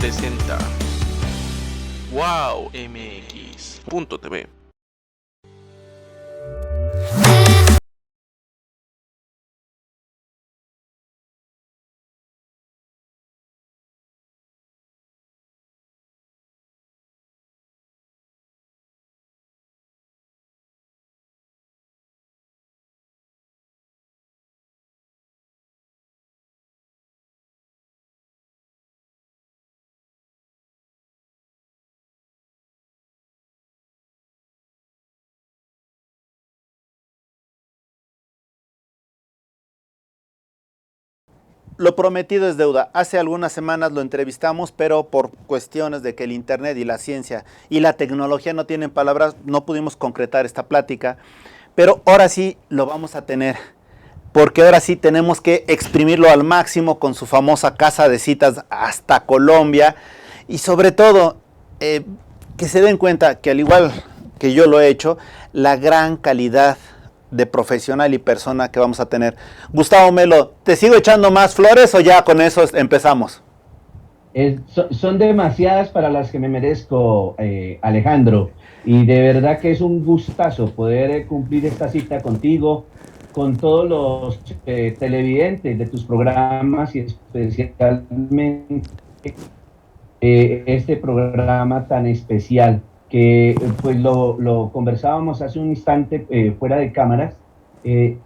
presenta wowmx.tv. Lo prometido es deuda. Hace algunas semanas lo entrevistamos, pero por cuestiones de que el internet y la ciencia y la tecnología no tienen palabras, no pudimos concretar esta plática. Pero ahora sí lo vamos a tener, porque ahora sí tenemos que exprimirlo al máximo con su famosa casa de citas hasta Colombia. Y sobre todo, que se den cuenta que al igual que yo lo he hecho, la gran calidad de profesional y persona que vamos a tener. Gustavo Melo, ¿te sigo echando más flores o ya con eso empezamos? Son demasiadas para las que me merezco, Alejandro, y de verdad que es un gustazo poder cumplir esta cita contigo, con todos los televidentes de tus programas y especialmente este programa tan especial que pues lo conversábamos hace un instante fuera de cámaras,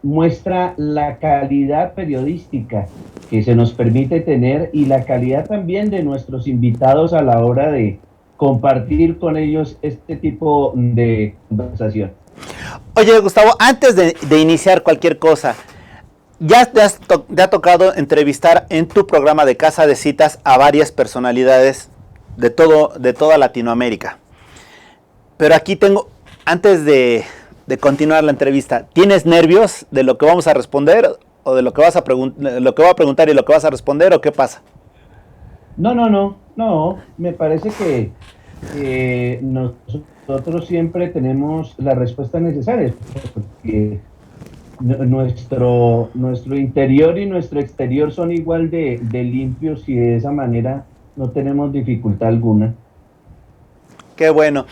muestra la calidad periodística que se nos permite tener y la calidad también de nuestros invitados a la hora de compartir con ellos este tipo de conversación. Oye, Gustavo, antes de iniciar cualquier cosa, ya te ha tocado entrevistar en tu programa de Casa de Citas a varias personalidades de toda Latinoamérica. Pero aquí tengo, antes de continuar la entrevista, ¿tienes nervios de lo que vamos a responder o de lo que vas a lo que voy a preguntar y lo que vas a responder o qué pasa? No, me parece que nosotros siempre tenemos las respuestas necesarias, porque nuestro interior y nuestro exterior son igual de limpios y de esa manera no tenemos dificultad alguna. Qué bueno.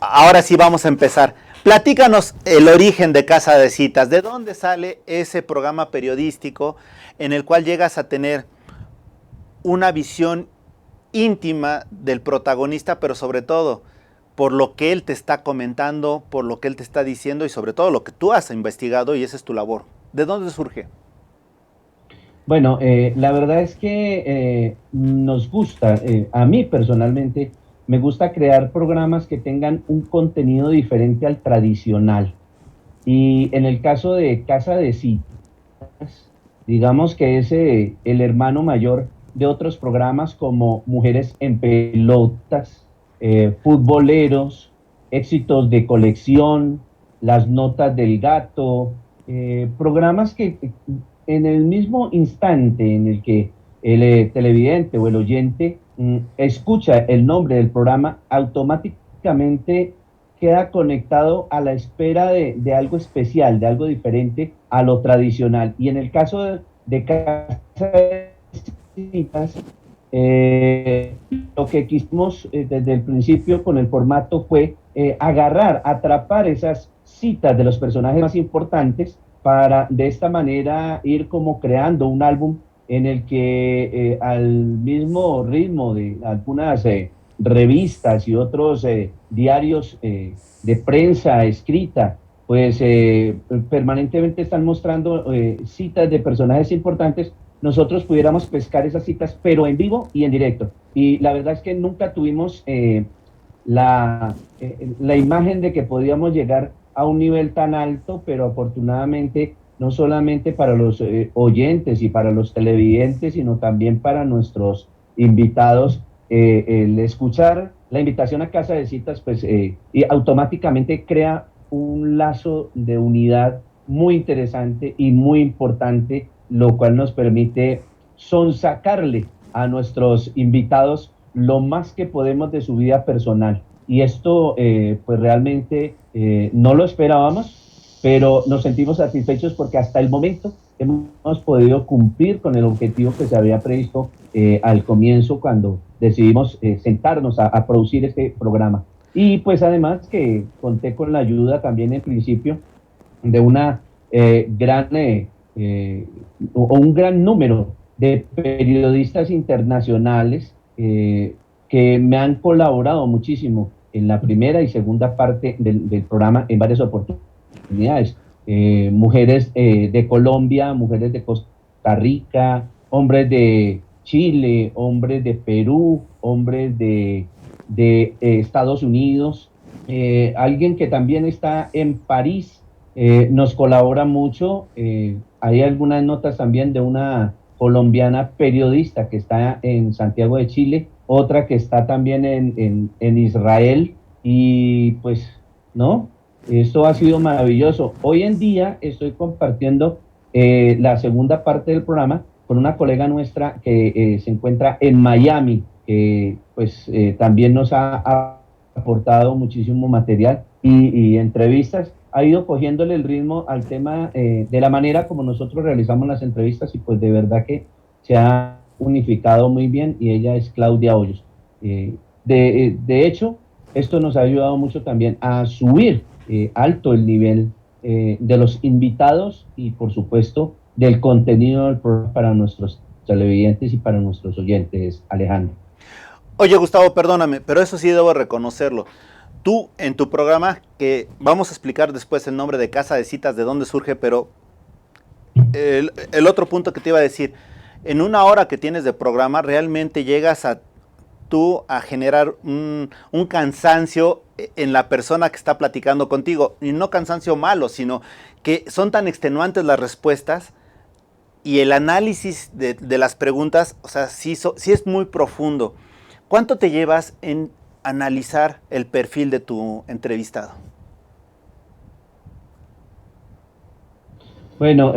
Ahora sí vamos a empezar. Platícanos el origen de Casa de Citas. ¿De dónde sale ese programa periodístico en el cual llegas a tener una visión íntima del protagonista, pero sobre todo por lo que él te está comentando, por lo que él te está diciendo y sobre todo lo que tú has investigado y esa es tu labor? ¿De dónde surge? Bueno, la verdad es que nos gusta, a mí personalmente, me gusta crear programas que tengan un contenido diferente al tradicional. Y en el caso de Casa de Citas, digamos que es el hermano mayor de otros programas como Mujeres en Pelotas, Futboleros, Éxitos de Colección, Las Notas del Gato, programas que en el mismo instante en el que el televidente o el oyente escucha el nombre del programa, automáticamente queda conectado a la espera de algo especial, de algo diferente a lo tradicional. Y en el caso de Casa de Citas, lo que quisimos desde el principio con el formato fue atrapar esas citas de los personajes más importantes para de esta manera ir como creando un álbum en el que al mismo ritmo de algunas revistas y otros diarios de prensa escrita, pues permanentemente están mostrando citas de personajes importantes, nosotros pudiéramos pescar esas citas, pero en vivo y en directo. Y la verdad es que nunca tuvimos la imagen de que podíamos llegar a un nivel tan alto, pero afortunadamente no solamente para los oyentes y para los televidentes, sino también para nuestros invitados, el escuchar la invitación a Casa de Citas, pues y automáticamente crea un lazo de unidad muy interesante y muy importante, lo cual nos permite sonsacarle a nuestros invitados lo más que podemos de su vida personal. Y esto pues realmente no lo esperábamos, pero nos sentimos satisfechos porque hasta el momento hemos podido cumplir con el objetivo que se había previsto al comienzo cuando decidimos sentarnos a producir este programa. Y pues además que conté con la ayuda también en principio de una un gran número de periodistas internacionales que me han colaborado muchísimo en la primera y segunda parte del programa en varias oportunidades. Mujeres de Colombia, mujeres de Costa Rica, hombres de Chile, hombres de Perú, hombres de Estados Unidos, alguien que también está en París, nos colabora mucho. Hay algunas notas también de una colombiana periodista que está en Santiago de Chile, otra que está también en Israel, y pues, ¿no? Esto ha sido maravilloso. Hoy en día estoy compartiendo la segunda parte del programa con una colega nuestra que se encuentra en Miami, que pues también nos ha aportado muchísimo material y entrevistas. Ha ido cogiéndole el ritmo al tema de la manera como nosotros realizamos las entrevistas, y pues de verdad que se ha unificado muy bien, y ella es Claudia Hoyos. De hecho, esto nos ha ayudado mucho también a subir alto el nivel de los invitados y por supuesto del contenido del programa para nuestros televidentes y para nuestros oyentes, Alejandro. Oye, Gustavo, perdóname, pero eso sí debo reconocerlo. Tú, en tu programa, que vamos a explicar después el nombre de Casa de Citas, de dónde surge, pero el otro punto que te iba a decir, en una hora que tienes de programa, realmente llegas a generar un cansancio en la persona que está platicando contigo, y no cansancio malo, sino que son tan extenuantes las respuestas y el análisis de las preguntas, o sea, sí es muy profundo. ¿Cuánto te llevas en analizar el perfil de tu entrevistado? Bueno,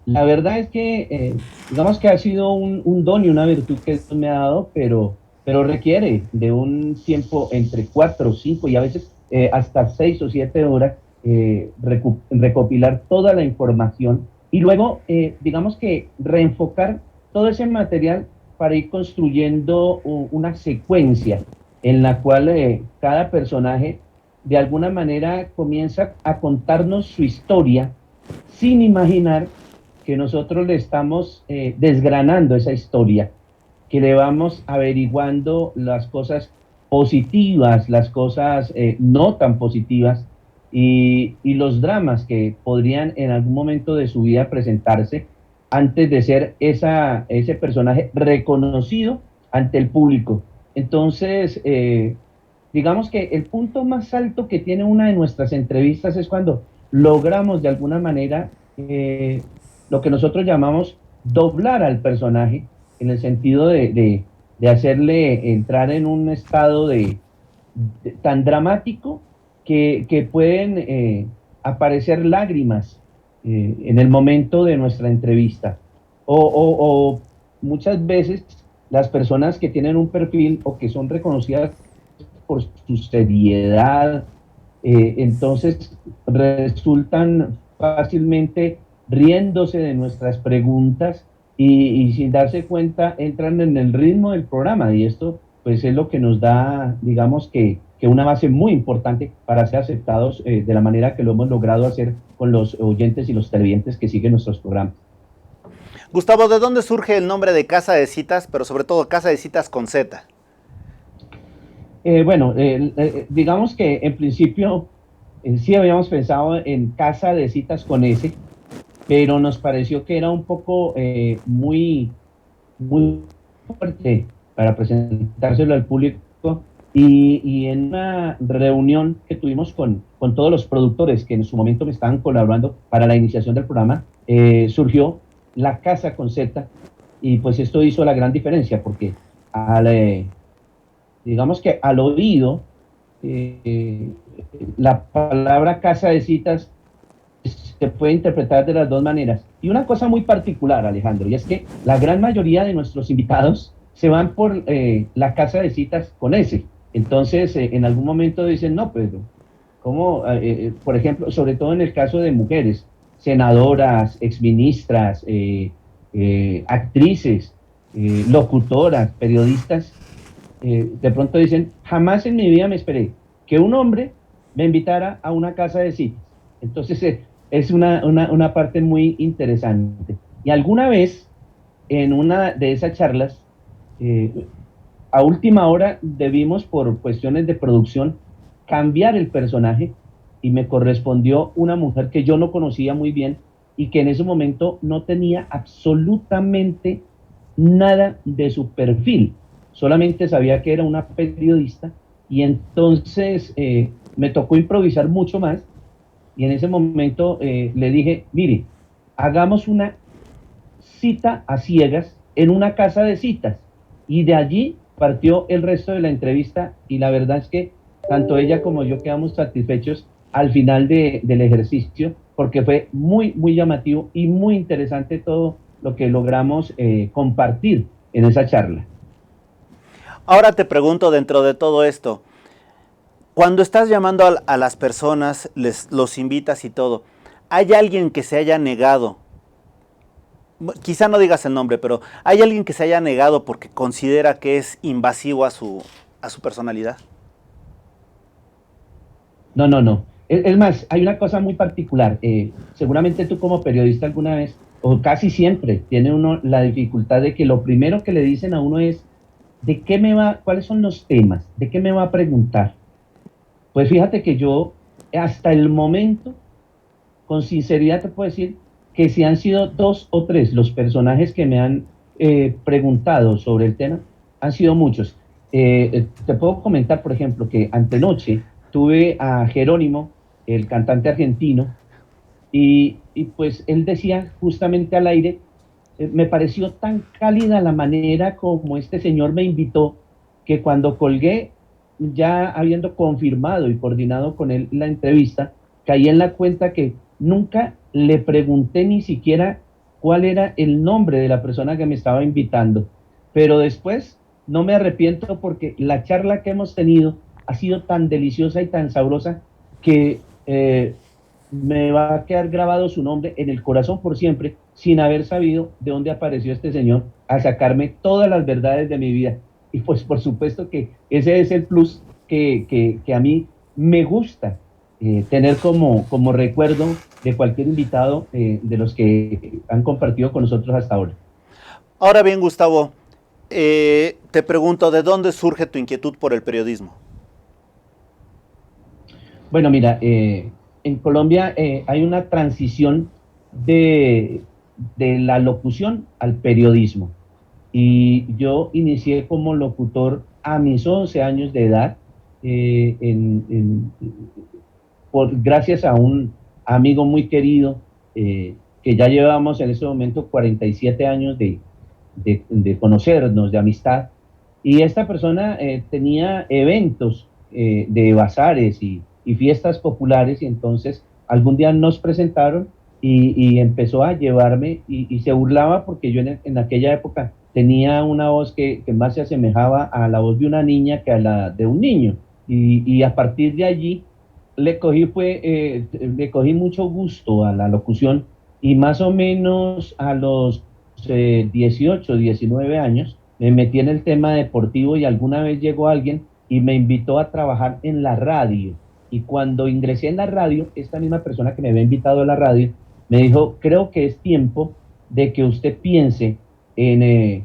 la verdad es que digamos que ha sido un don y una virtud que esto me ha dado, pero requiere de un tiempo entre 4, 5 y a veces hasta 6 o 7 horas recopilar toda la información y luego, digamos que reenfocar todo ese material para ir construyendo una secuencia en la cual cada personaje de alguna manera comienza a contarnos su historia sin imaginar que nosotros le estamos desgranando esa historia, que le vamos averiguando las cosas positivas, las cosas no tan positivas y los dramas que podrían en algún momento de su vida presentarse antes de ser ese personaje reconocido ante el público. Entonces, digamos que el punto más alto que tiene una de nuestras entrevistas es cuando logramos de alguna manera lo que nosotros llamamos doblar al personaje, en el sentido de hacerle entrar en un estado tan dramático que pueden aparecer lágrimas en el momento de nuestra entrevista. O muchas veces las personas que tienen un perfil o que son reconocidas por su seriedad, entonces resultan fácilmente riéndose de nuestras preguntas y sin darse cuenta entran en el ritmo del programa, y esto pues es lo que nos da, digamos que una base muy importante para ser aceptados de la manera que lo hemos logrado hacer con los oyentes y los televidentes que siguen nuestros programas. Gustavo, ¿de dónde surge el nombre de Casa de Citas, pero sobre todo Casa de Citas con Z? Bueno, digamos que en principio sí habíamos pensado en Casa de Citas con S, pero nos pareció que era un poco muy fuerte para presentárselo al público, y en una reunión que tuvimos con todos los productores que en su momento me estaban colaborando para la iniciación del programa, surgió la Casa con Z, y pues esto hizo la gran diferencia, porque digamos que al oído la palabra Casa de Citas se puede interpretar de las dos maneras. Y una cosa muy particular, Alejandro, y es que la gran mayoría de nuestros invitados se van por la Casa de Citas con S. Entonces, en algún momento dicen, no, pero ¿cómo? Por ejemplo, sobre todo en el caso de mujeres, senadoras, exministras, actrices, locutoras, periodistas, de pronto dicen, jamás en mi vida me esperé que un hombre me invitara a una casa de citas. Entonces es una parte muy interesante. Y alguna vez, en una de esas charlas, a última hora debimos, por cuestiones de producción, cambiar el personaje y me correspondió una mujer que yo no conocía muy bien y que en ese momento no tenía absolutamente nada de su perfil, solamente sabía que era una periodista y entonces me tocó improvisar mucho más y en ese momento le dije, mire, hagamos una cita a ciegas en una casa de citas y de allí partió el resto de la entrevista y la verdad es que tanto ella como yo quedamos satisfechos al final del ejercicio porque fue muy, muy llamativo y muy interesante todo lo que logramos compartir en esa charla. Ahora te pregunto dentro de todo esto, cuando estás llamando a las personas, los invitas y todo, ¿hay alguien que se haya negado? Quizá no digas el nombre, pero ¿hay alguien que se haya negado porque considera que es invasivo a su personalidad? No, no, no. Es más, hay una cosa muy particular. Seguramente tú como periodista alguna vez, o casi siempre, tiene uno la dificultad de que lo primero que le dicen a uno es, ¿de qué me va, cuáles son los temas? ¿De qué me va a preguntar? Pues fíjate que yo, hasta el momento, con sinceridad te puedo decir que si han sido 2 o 3 los personajes que me han preguntado sobre el tema, han sido muchos. Te puedo comentar, por ejemplo, que antenoche tuve a Jerónimo, el cantante argentino, y pues él decía justamente al aire, me pareció tan cálida la manera como este señor me invitó, que cuando colgué, ya habiendo confirmado y coordinado con él la entrevista, caí en la cuenta que nunca le pregunté ni siquiera cuál era el nombre de la persona que me estaba invitando, pero después no me arrepiento porque la charla que hemos tenido ha sido tan deliciosa y tan sabrosa que me va a quedar grabado su nombre en el corazón por siempre, sin haber sabido de dónde apareció este señor a sacarme todas las verdades de mi vida. Y pues por supuesto que ese es el plus que a mí me gusta tener como recuerdo de cualquier invitado de los que han compartido con nosotros hasta ahora. Ahora bien, Gustavo, te pregunto, ¿de dónde surge tu inquietud por el periodismo? Bueno, mira, en Colombia hay una transición de, de la locución al periodismo. Y yo inicié como locutor a mis 11 años de edad, gracias a un amigo muy querido, que ya llevamos en ese momento 47 años de conocernos, de amistad. Y esta persona tenía eventos de bazares y fiestas populares y entonces algún día nos presentaron y empezó a llevarme y se burlaba porque yo en aquella época tenía una voz que más se asemejaba a la voz de una niña que a la de un niño. Y a partir de allí le cogí mucho gusto a la locución y más o menos a los 18, 19 años me metí en el tema deportivo y alguna vez llegó alguien y me invitó a trabajar en la radio. Y cuando ingresé en la radio, esta misma persona que me había invitado a la radio me dijo, creo que es tiempo de que usted piense en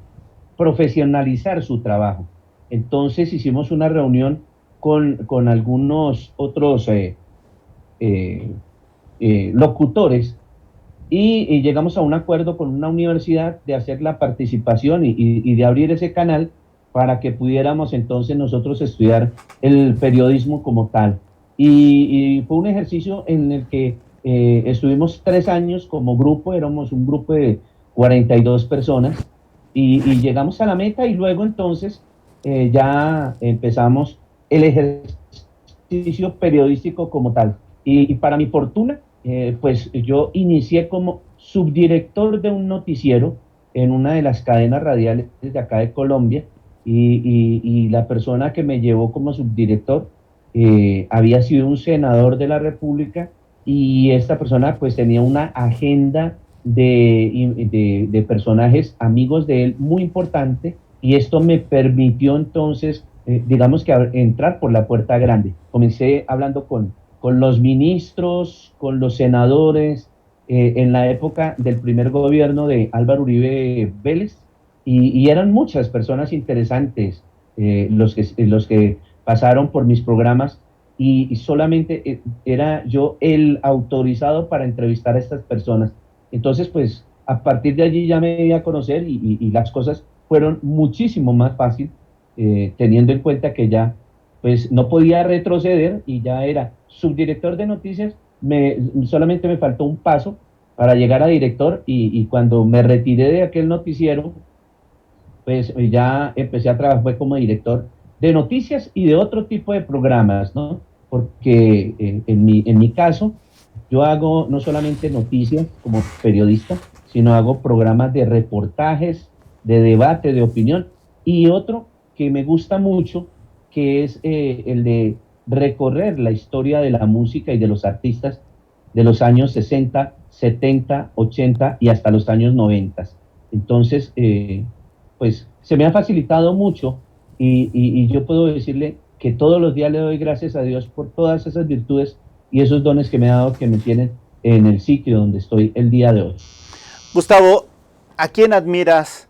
profesionalizar su trabajo. Entonces hicimos una reunión con algunos otros locutores y llegamos a un acuerdo con una universidad de hacer la participación y de abrir ese canal para que pudiéramos entonces nosotros estudiar el periodismo como tal. Y fue un ejercicio en el que estuvimos 3 años como grupo, éramos un grupo de 42 personas y llegamos a la meta y luego entonces ya empezamos el ejercicio periodístico como tal. Y para mi fortuna, pues yo inicié como subdirector de un noticiero en una de las cadenas radiales de acá de Colombia y la persona que me llevó como subdirector había sido un senador de la República y esta persona pues tenía una agenda de personajes amigos de él muy importante y esto me permitió entonces, digamos que entrar por la puerta grande. Comencé hablando con los ministros, con los senadores, en la época del primer gobierno de Álvaro Uribe Vélez, y eran muchas personas interesantes los que pasaron por mis programas, y solamente era yo el autorizado para entrevistar a estas personas. Entonces, pues, a partir de allí ya me di a conocer y las cosas fueron muchísimo más fácil, teniendo en cuenta que ya pues no podía retroceder y ya era subdirector de noticias. Solamente me faltó un paso para llegar a director, y cuando me retiré de aquel noticiero, pues ya empecé a trabajar fue como director de noticias y de otro tipo de programas, ¿no? Porque en mi caso, yo hago no solamente noticias como periodista, sino hago programas de reportajes, de debate, de opinión, y otro que me gusta mucho, que es el de recorrer la historia de la música y de los artistas de los años 60, 70, 80 y hasta los años 90. Entonces, pues se me ha facilitado mucho, y yo puedo decirle que todos los días le doy gracias a Dios por todas esas virtudes y esos dones que me ha dado, que me tienen en el sitio donde estoy el día de hoy. Gustavo, ¿a quién admiras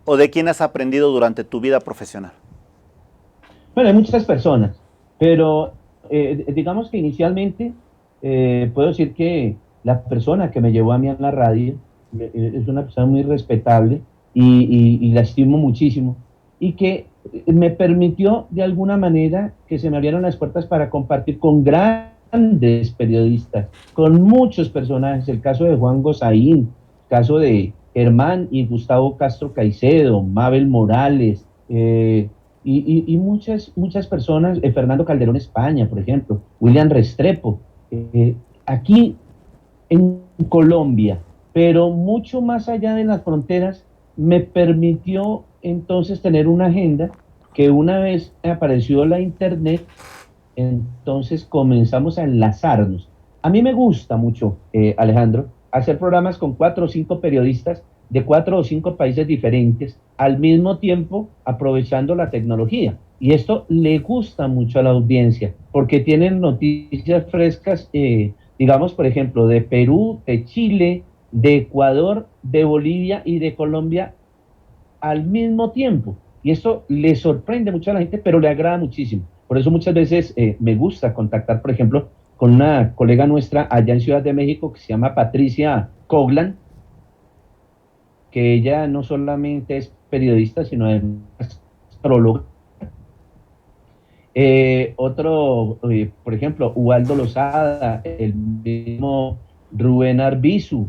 o de quién has aprendido durante tu vida profesional? Bueno, hay muchas personas, pero digamos que inicialmente puedo decir que la persona que me llevó a mí a la radio es una persona muy respetable, y la estimo muchísimo, y que me permitió de alguna manera que se me abrieron las puertas para compartir con grandes periodistas, con muchos personajes, el caso de Juan Gozaín, el caso de Germán y Gustavo Castro Caicedo, Mabel Morales, y muchas personas, Fernando Calderón España, por ejemplo, William Restrepo, aquí en Colombia, pero mucho más allá de las fronteras, me permitió entonces tener una agenda que una vez apareció la internet, entonces comenzamos a enlazarnos. A mí me gusta mucho, Alejandro, hacer programas con 4 o 5 periodistas de 4 o 5 países diferentes, al mismo tiempo aprovechando la tecnología. Y esto le gusta mucho a la audiencia, porque tienen noticias frescas, digamos, por ejemplo, de Perú, de Chile, de Ecuador, de Bolivia y de Colombia al mismo tiempo. Y esto le sorprende mucho a la gente, pero le agrada muchísimo. Por eso muchas veces me gusta contactar, por ejemplo, con una colega nuestra allá en Ciudad de México que se llama Patricia Coglan, que ella no solamente es periodista, sino además astróloga. Por ejemplo, Ubaldo Lozada, el mismo Rubén Arbizu.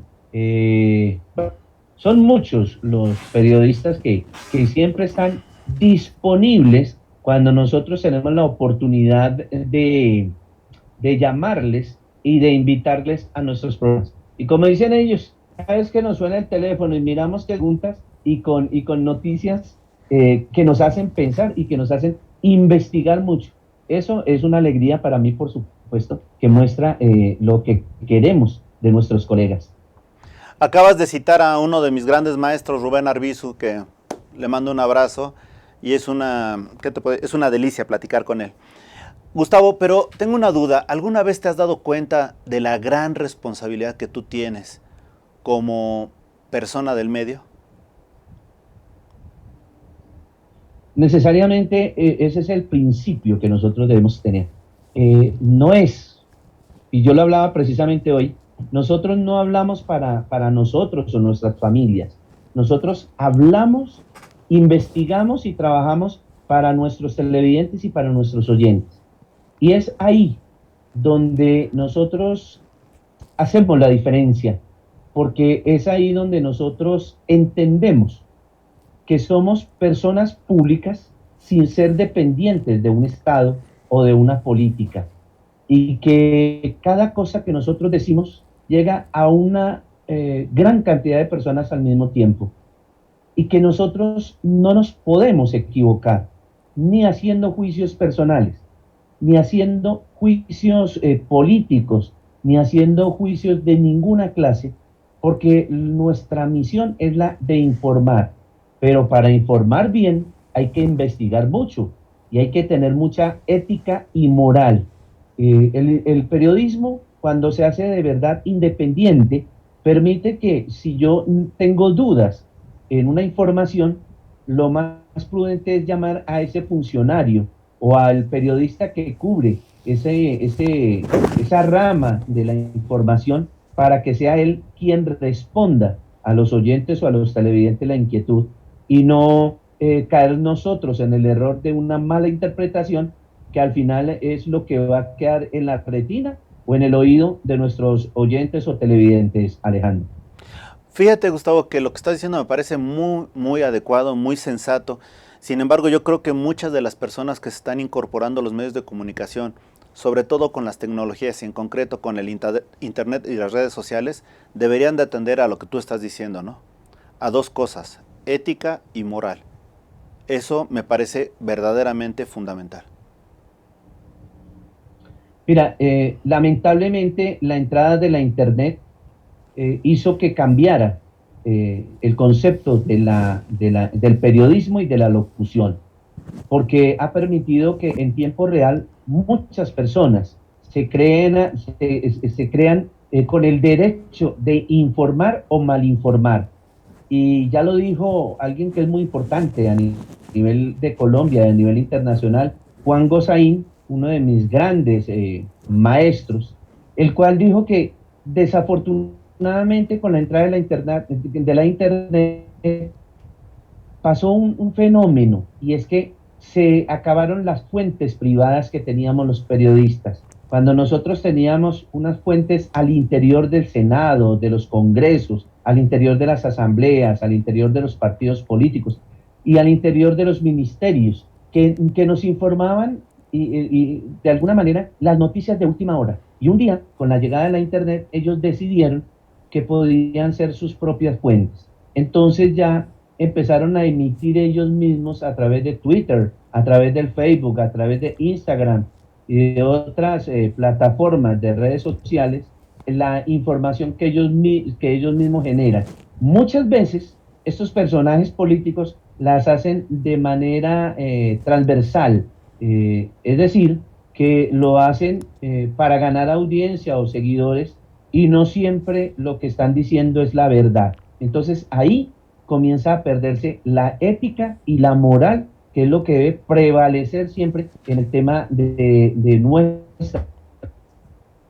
Son muchos los periodistas que siempre están disponibles cuando nosotros tenemos la oportunidad de llamarles y de invitarles a nuestros programas. Y como dicen ellos, cada vez que nos suena el teléfono y miramos preguntas y con noticias que nos hacen pensar y que nos hacen investigar mucho. Eso es una alegría para mí, por supuesto, que muestra lo que queremos de nuestros colegas. Acabas de citar a uno de mis grandes maestros, Rubén Arbizu, que le mando un abrazo, y es una delicia platicar con él. Gustavo, pero tengo una duda. ¿Alguna vez te has dado cuenta de la gran responsabilidad que tú tienes como persona del medio? Necesariamente ese es el principio que nosotros debemos tener. No es, y yo lo hablaba precisamente hoy, nosotros no hablamos para nosotros o nuestras familias. Nosotros hablamos, investigamos y trabajamos para nuestros televidentes y para nuestros oyentes. Y es ahí donde nosotros hacemos la diferencia, porque es ahí donde nosotros entendemos que somos personas públicas sin ser dependientes de un Estado o de una política, y que cada cosa que nosotros decimos llega a una gran cantidad de personas al mismo tiempo, y que nosotros no nos podemos equivocar, ni haciendo juicios personales, ni haciendo juicios políticos, ni haciendo juicios de ninguna clase, porque nuestra misión es la de informar, pero para informar bien hay que investigar mucho y hay que tener mucha ética y moral. El periodismo, cuando se hace de verdad independiente, permite que si yo tengo dudas en una información, lo más prudente es llamar a ese funcionario o al periodista que cubre esa rama de la información para que sea él quien responda a los oyentes o a los televidentes la inquietud y no caer nosotros en el error de una mala interpretación que al final es lo que va a quedar en la retina o en el oído de nuestros oyentes o televidentes, Alejandro. Fíjate, Gustavo, que lo que estás diciendo me parece muy, muy adecuado, muy sensato. Sin embargo, yo creo que muchas de las personas que se están incorporando a los medios de comunicación, sobre todo con las tecnologías y en concreto con el internet y las redes sociales, deberían de atender a lo que tú estás diciendo, ¿no? A dos cosas, ética y moral. Eso me parece verdaderamente fundamental. Mira, lamentablemente la entrada de la internet hizo que cambiara el concepto del periodismo y de la locución, porque ha permitido que en tiempo real muchas personas se crean con el derecho de informar o malinformar. Y ya lo dijo alguien que es muy importante a nivel de Colombia, a nivel internacional, Juan Gosaín, uno de mis grandes maestros, el cual dijo que desafortunadamente con la entrada de la internet pasó un fenómeno, y es que se acabaron las fuentes privadas que teníamos los periodistas. Cuando nosotros teníamos unas fuentes al interior del Senado, de los congresos, al interior de las asambleas, al interior de los partidos políticos y al interior de los ministerios, que nos informaban y de alguna manera las noticias de última hora. Y un día, con la llegada de la internet, ellos decidieron que podían ser sus propias fuentes. Entonces ya empezaron a emitir ellos mismos a través de Twitter, a través del Facebook, a través de Instagram y de otras plataformas de redes sociales, la información que ellos mismos generan. Muchas veces estos personajes políticos las hacen de manera transversal, es decir, que lo hacen para ganar audiencia o seguidores y no siempre lo que están diciendo es la verdad. Entonces ahí comienza a perderse la ética y la moral, que es lo que debe prevalecer siempre en el tema de nuestra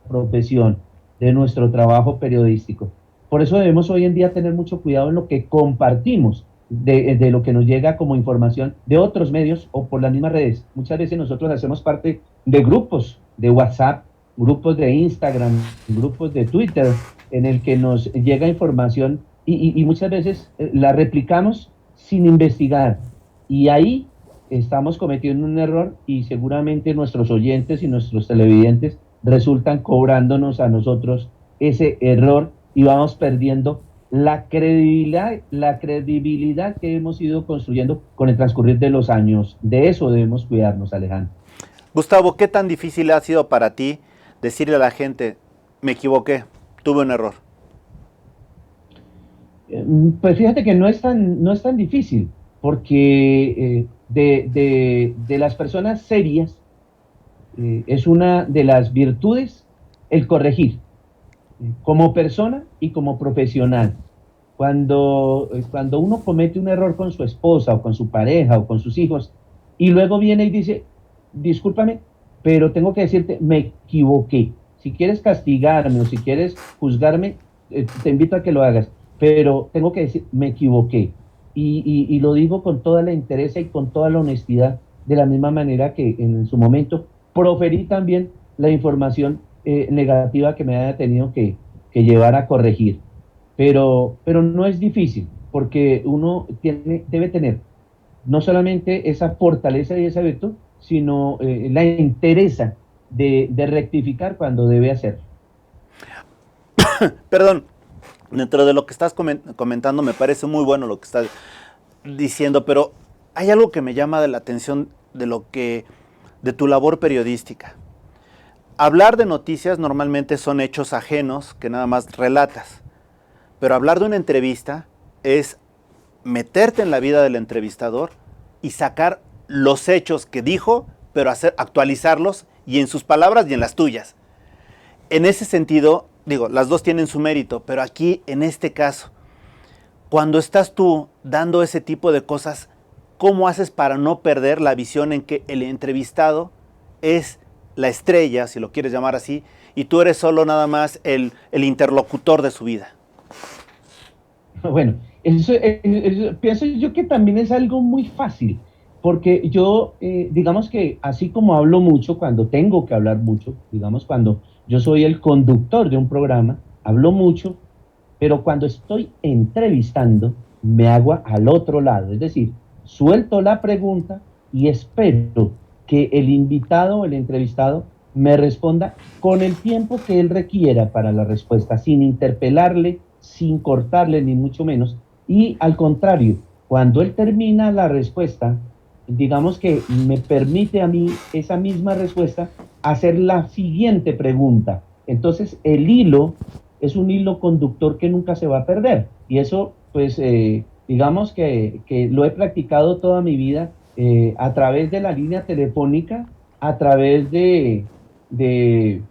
profesión, de nuestro trabajo periodístico. Por eso debemos hoy en día tener mucho cuidado en lo que compartimos, de lo que nos llega como información de otros medios o por las mismas redes. Muchas veces nosotros hacemos parte de grupos de WhatsApp, grupos de Instagram, grupos de Twitter, en el que nos llega información y muchas veces la replicamos sin investigar. Y ahí estamos cometiendo un error y seguramente nuestros oyentes y nuestros televidentes resultan cobrándonos a nosotros ese error y vamos perdiendo la credibilidad que hemos ido construyendo con el transcurrir de los años. De eso debemos cuidarnos, Alejandro. Gustavo, ¿qué tan difícil ha sido para ti decirle a la gente, me equivoqué, tuve un error? Pues fíjate que no es tan difícil, porque de las personas serias es una de las virtudes el corregir, como persona y como profesional. Cuando uno comete un error con su esposa o con su pareja o con sus hijos y luego viene y dice, discúlpame, pero tengo que decirte, me equivoqué. Si quieres castigarme o si quieres juzgarme, te invito a que lo hagas, pero tengo que decir, me equivoqué. Y lo digo con toda la entereza y con toda la honestidad, de la misma manera que en su momento proferí también la información negativa que me haya tenido que llevar a corregir. Pero no es difícil, porque uno debe tener no solamente esa fortaleza y esa virtud, sino la entereza de rectificar cuando debe hacerlo. Perdón, dentro de lo que estás comentando me parece muy bueno lo que estás diciendo, pero hay algo que me llama de la atención de tu labor periodística. Hablar de noticias normalmente son hechos ajenos que nada más relatas, pero hablar de una entrevista es meterte en la vida del entrevistador y sacar los hechos que dijo, pero actualizarlos y en sus palabras y en las tuyas. En ese sentido, digo, las dos tienen su mérito, pero aquí, en este caso, cuando estás tú dando ese tipo de cosas, ¿cómo haces para no perder la visión en que el entrevistado es la estrella, si lo quieres llamar así, y tú eres solo nada más el interlocutor de su vida? Bueno, pienso yo que también es algo muy fácil, porque yo, digamos que así como hablo mucho, cuando tengo que hablar mucho, digamos cuando yo soy el conductor de un programa, hablo mucho, pero cuando estoy entrevistando, me hago al otro lado, es decir, suelto la pregunta y espero que el invitado o el entrevistado me responda con el tiempo que él requiera para la respuesta, sin interpelarle, sin cortarle, ni mucho menos. Y al contrario, cuando él termina la respuesta, digamos que me permite a mí esa misma respuesta hacer la siguiente pregunta. Entonces, el hilo es un hilo conductor que nunca se va a perder. Y eso, pues, digamos que lo he practicado toda mi vida a través de la línea telefónica, a través de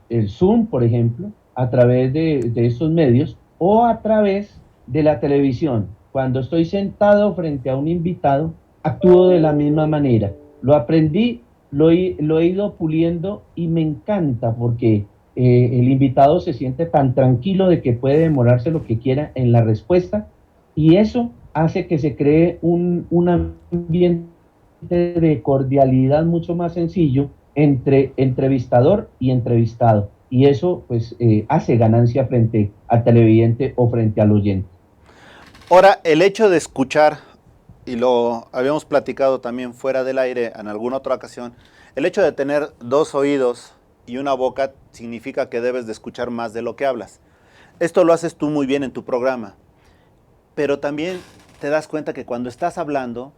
el Zoom, por ejemplo, a través de estos medios, o a través de la televisión. Cuando estoy sentado frente a un invitado, actúo de la misma manera. Lo aprendí, lo he ido puliendo y me encanta porque el invitado se siente tan tranquilo de que puede demorarse lo que quiera en la respuesta y eso hace que se cree un ambiente de cordialidad mucho más sencillo entre entrevistador y entrevistado. Y eso pues hace ganancia frente al televidente o frente al oyente. Ahora, el hecho de escuchar, y lo habíamos platicado también fuera del aire en alguna otra ocasión, el hecho de tener dos oídos y una boca significa que debes de escuchar más de lo que hablas. Esto lo haces tú muy bien en tu programa, pero también te das cuenta que cuando estás hablando,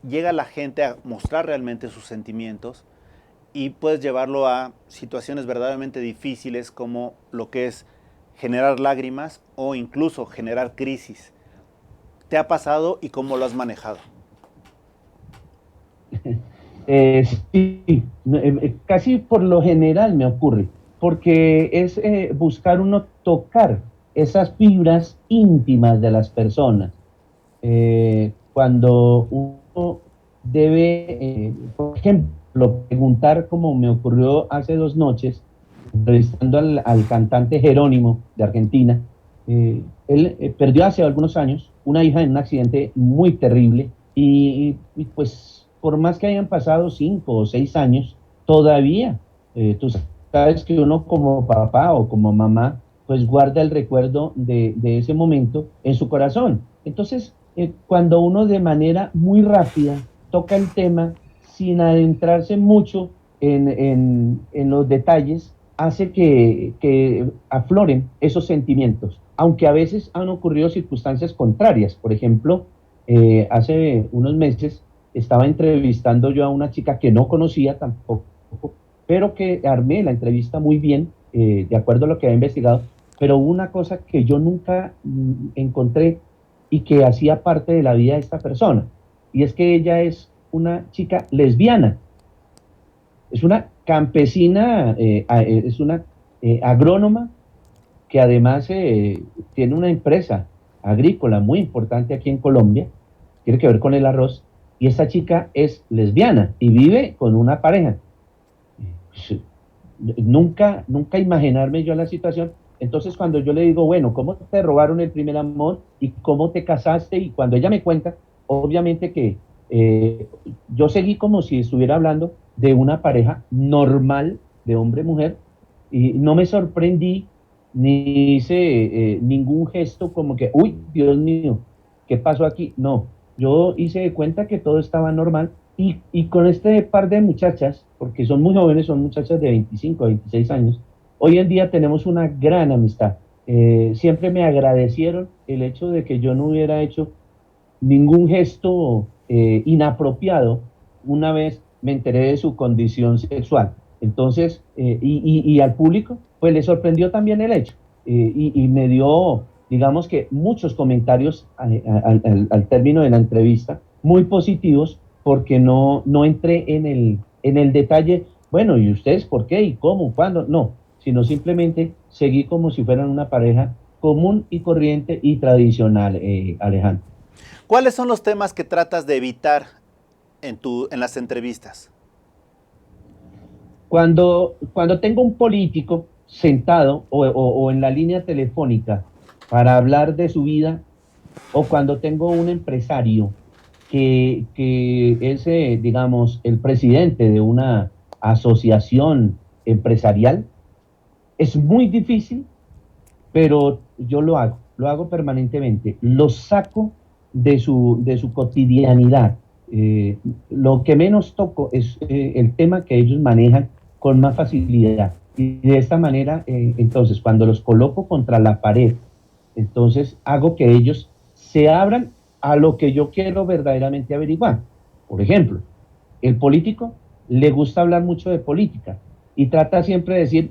llega la gente a mostrar realmente sus sentimientos y puedes llevarlo a situaciones verdaderamente difíciles como lo que es generar lágrimas o incluso generar crisis. ¿Te ha pasado y cómo lo has manejado? Sí, casi por lo general me ocurre, porque es buscar uno tocar esas fibras íntimas de las personas. Cuando uno debe, por ejemplo, preguntar como me ocurrió hace 2 noches, entrevistando al cantante Jerónimo de Argentina. Él perdió hace algunos años una hija en un accidente muy terrible y pues por más que hayan pasado 5 o 6 años, todavía tú sabes que uno como papá o como mamá pues guarda el recuerdo de ese momento en su corazón. Entonces, cuando uno de manera muy rápida toca el tema sin adentrarse mucho en los detalles, hace que afloren esos sentimientos, aunque a veces han ocurrido circunstancias contrarias. Por ejemplo, hace unos meses estaba entrevistando yo a una chica que no conocía tampoco, pero que armé la entrevista muy bien, de acuerdo a lo que había investigado, pero hubo una cosa que yo nunca encontré y que hacía parte de la vida de esta persona, y es que ella es una chica lesbiana. Es una campesina, es una agrónoma que además tiene una empresa agrícola muy importante aquí en Colombia, tiene que ver con el arroz, y esta chica es lesbiana y vive con una pareja. Nunca imaginarme yo la situación. Entonces cuando yo le digo, bueno, ¿cómo te robaron el primer amor y cómo te casaste? Y cuando ella me cuenta, obviamente que yo seguí como si estuviera hablando de una pareja normal de hombre-mujer y no me sorprendí ni hice ningún gesto como que, uy, Dios mío, ¿qué pasó aquí? No, yo hice de cuenta que todo estaba normal y con este par de muchachas, porque son muy jóvenes, son muchachas de 25 a 26 años, hoy en día tenemos una gran amistad. Siempre me agradecieron el hecho de que yo no hubiera hecho ningún gesto inapropiado una vez me enteré de su condición sexual. Entonces, y al público, pues le sorprendió también el hecho y me dio, digamos que muchos comentarios al término de la entrevista, muy positivos, porque no entré en el detalle, bueno, ¿y ustedes por qué? ¿Y cómo? ¿Cuándo? No, sino simplemente seguí como si fueran una pareja común y corriente y tradicional, Alejandro. ¿Cuáles son los temas que tratas de evitar en las entrevistas? Cuando tengo un político sentado o en la línea telefónica para hablar de su vida, o cuando tengo un empresario que es, digamos, el presidente de una asociación empresarial, es muy difícil, pero yo lo hago permanentemente, lo saco de su cotidianidad. Lo que menos toco es el tema que ellos manejan con más facilidad. Y de esta manera, entonces, cuando los coloco contra la pared, entonces hago que ellos se abran a lo que yo quiero verdaderamente averiguar. Por ejemplo, el político le gusta hablar mucho de política y trata siempre de decir,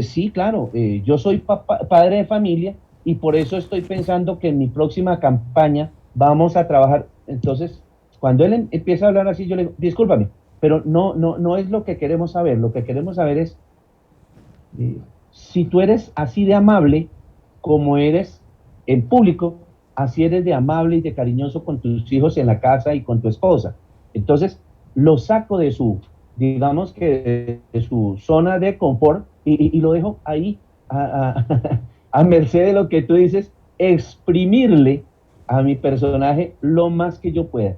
sí, claro, yo soy padre de familia y por eso estoy pensando que en mi próxima campaña vamos a trabajar. Entonces, cuando él empieza a hablar así, yo le digo, discúlpame, pero no es lo que queremos saber. Lo que queremos saber es si tú eres así de amable como eres en público, así eres de amable y de cariñoso con tus hijos en la casa y con tu esposa. Entonces, lo saco de su, digamos que de su zona de confort y lo dejo ahí a merced de lo que tú dices, exprimirle a mi personaje lo más que yo pueda.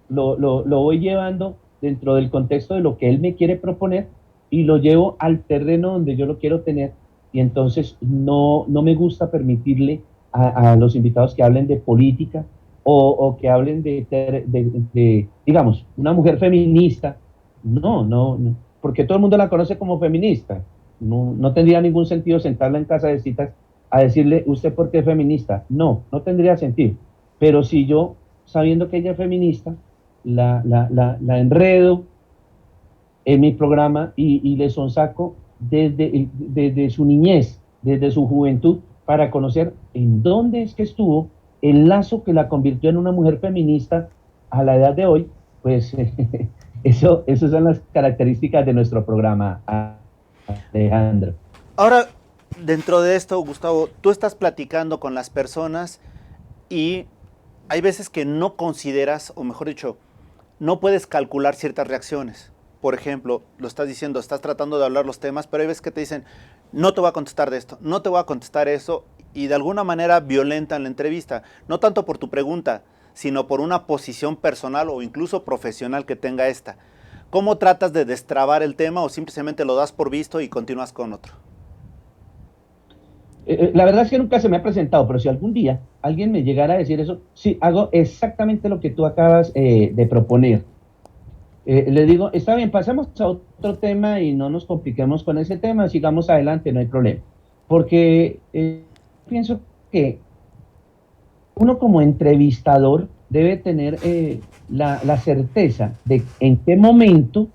Lo voy llevando dentro del contexto de lo que él me quiere proponer y lo llevo al terreno donde yo lo quiero tener y entonces no me gusta permitirle a los invitados que hablen de política o que hablen de, digamos, una mujer feminista. No, porque todo el mundo la conoce como feminista. No tendría ningún sentido sentarla en casa de citas a decirle, ¿usted por qué es feminista? No tendría sentido. Pero si yo, sabiendo que ella es feminista, la enredo en mi programa y le sonsaco desde su niñez, desde su juventud, para conocer en dónde es que estuvo el lazo que la convirtió en una mujer feminista a la edad de hoy, pues esas son las características de nuestro programa, Alejandro. Ahora, dentro de esto, Gustavo, tú estás platicando con las personas y hay veces que no consideras, o mejor dicho, no puedes calcular ciertas reacciones. Por ejemplo, lo estás diciendo, estás tratando de hablar los temas, pero hay veces que te dicen, no te voy a contestar de esto, no te voy a contestar eso, y de alguna manera violentan la entrevista, no tanto por tu pregunta, sino por una posición personal o incluso profesional que tenga esta. ¿Cómo tratas de destrabar el tema o simplemente lo das por visto y continúas con otro? La verdad es que nunca se me ha presentado, pero si algún día alguien me llegara a decir eso, sí, hago exactamente lo que tú acabas de proponer. Le digo, está bien, pasemos a otro tema y no nos compliquemos con ese tema, sigamos adelante, no hay problema. Porque pienso que uno como entrevistador debe tener la certeza de en qué momento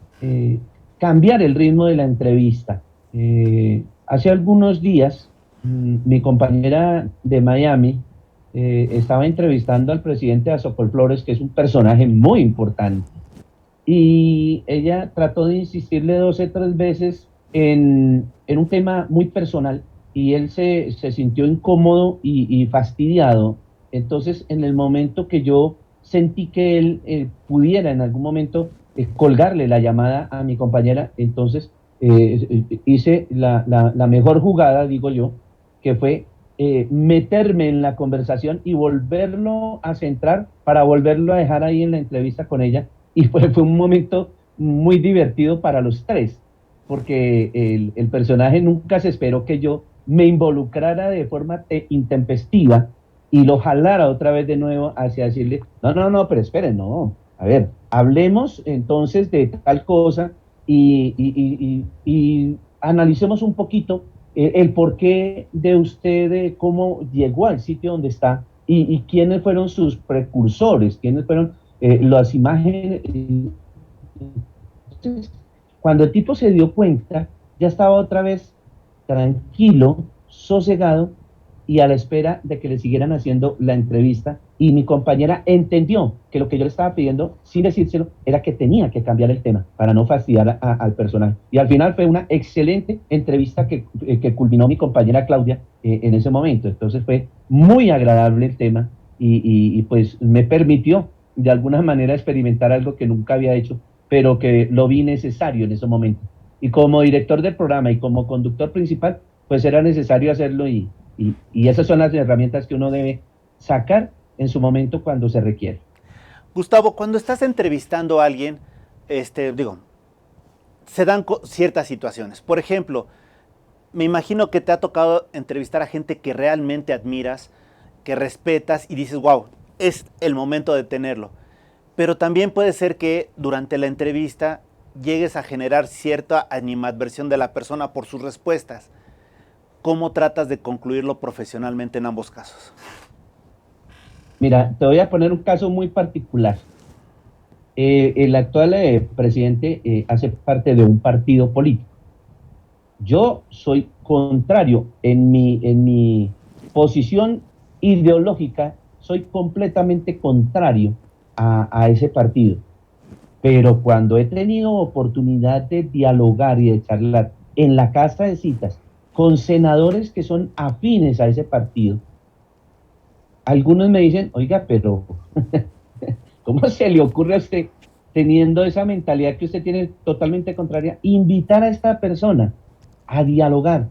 cambiar el ritmo de la entrevista. Hace algunos días, mi compañera de Miami estaba entrevistando al presidente de Azocol Flores, que es un personaje muy importante. Y ella trató de insistirle 2 o 3 veces en un tema muy personal y él se sintió incómodo y fastidiado. Entonces, en el momento que yo sentí que él pudiera en algún momento colgarle la llamada a mi compañera, entonces hice la mejor jugada, digo yo, que fue meterme en la conversación y volverlo a centrar para volverlo a dejar ahí en la entrevista con ella. Y fue un momento muy divertido para los tres, porque el personaje nunca se esperó que yo me involucrara de forma intempestiva y lo jalara otra vez de nuevo hacia decirle, no, pero esperen, no, a ver, hablemos entonces de tal cosa y analicemos un poquito el porqué de usted, cómo llegó al sitio donde está y quiénes fueron sus precursores, quiénes fueron las imágenes. Entonces, cuando el tipo se dio cuenta, ya estaba otra vez tranquilo, sosegado y a la espera de que le siguieran haciendo la entrevista y mi compañera entendió que lo que yo le estaba pidiendo, sin decírselo, era que tenía que cambiar el tema para no fastidiar al personaje. Y al final fue una excelente entrevista que culminó mi compañera Claudia en ese momento. Entonces fue muy agradable el tema y pues me permitió de alguna manera experimentar algo que nunca había hecho, pero que lo vi necesario en ese momento. Y como director del programa y como conductor principal, pues era necesario hacerlo y esas son las herramientas que uno debe sacar en su momento cuando se requiere. Gustavo, cuando estás entrevistando a alguien, se dan ciertas situaciones. Por ejemplo, me imagino que te ha tocado entrevistar a gente que realmente admiras, que respetas y dices, wow, es el momento de tenerlo. Pero también puede ser que durante la entrevista llegues a generar cierta animadversión de la persona por sus respuestas. ¿Cómo tratas de concluirlo profesionalmente en ambos casos? Mira, te voy a poner un caso muy particular. El actual presidente hace parte de un partido político. Yo soy contrario en mi posición ideológica, soy completamente contrario a ese partido. Pero cuando he tenido oportunidad de dialogar y de charlar en la casa de citas con senadores que son afines a ese partido, algunos me dicen, oiga, pero ¿cómo se le ocurre a usted, teniendo esa mentalidad que usted tiene totalmente contraria, invitar a esta persona a dialogar?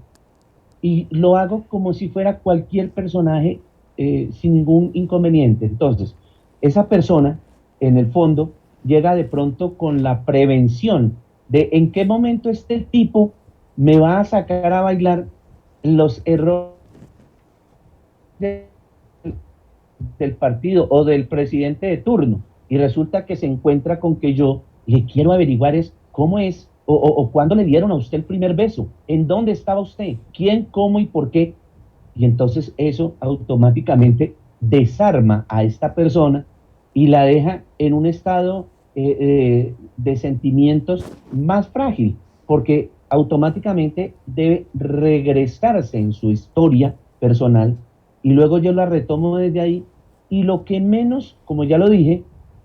Y lo hago como si fuera cualquier personaje sin ningún inconveniente. Entonces, esa persona, en el fondo, llega de pronto con la prevención de en qué momento este tipo me va a sacar a bailar los errores del partido o del presidente de turno, y resulta que se encuentra con que yo le quiero averiguar es cómo es o cuándo le dieron a usted el primer beso, en dónde estaba usted, quién, cómo y por qué. Y entonces eso automáticamente desarma a esta persona y la deja en un estado de sentimientos más frágil, porque automáticamente debe regresarse en su historia personal y luego yo la retomo desde ahí y lo que menos, como ya lo dije,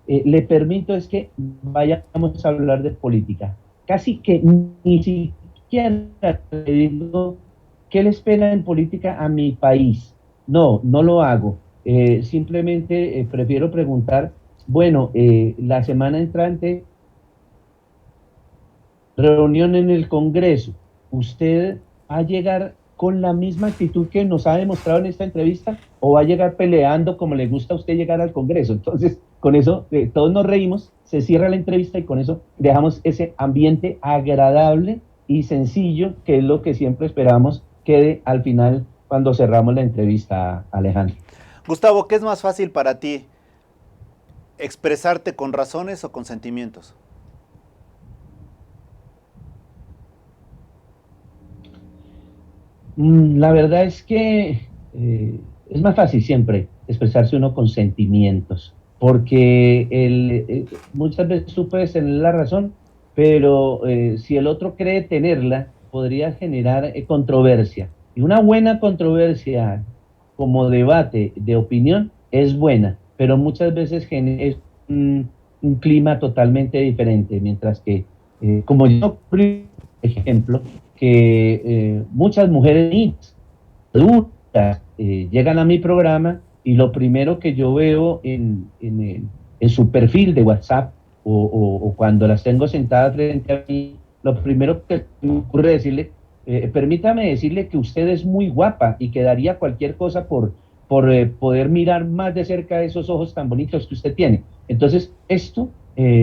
le permito es que vayamos a hablar de política. Casi que ni siquiera le digo qué le espera en política a mi país. No, no lo hago. Simplemente prefiero preguntar, bueno, la semana entrante, reunión en el Congreso, ¿usted va a llegar con la misma actitud que nos ha demostrado en esta entrevista o va a llegar peleando como le gusta a usted llegar al Congreso? Entonces, con eso todos nos reímos, se cierra la entrevista y con eso dejamos ese ambiente agradable y sencillo, que es lo que siempre esperamos quede al final cuando cerramos la entrevista, Alejandro. Gustavo, ¿qué es más fácil para ti? ¿Expresarte con razones o con sentimientos? La verdad es que es más fácil siempre expresarse uno con sentimientos, porque muchas veces tú puedes tener la razón, pero si el otro cree tenerla, podría generar controversia. Y una buena controversia como debate de opinión es buena, pero muchas veces genera un clima totalmente diferente, mientras que, como yo, por ejemplo, que muchas mujeres adultas llegan a mi programa y lo primero que yo veo en su perfil de WhatsApp o cuando las tengo sentadas frente a mí, lo primero que me ocurre decirle, permítame decirle que usted es muy guapa y que daría cualquier cosa por poder mirar más de cerca esos ojos tan bonitos que usted tiene. Entonces, esto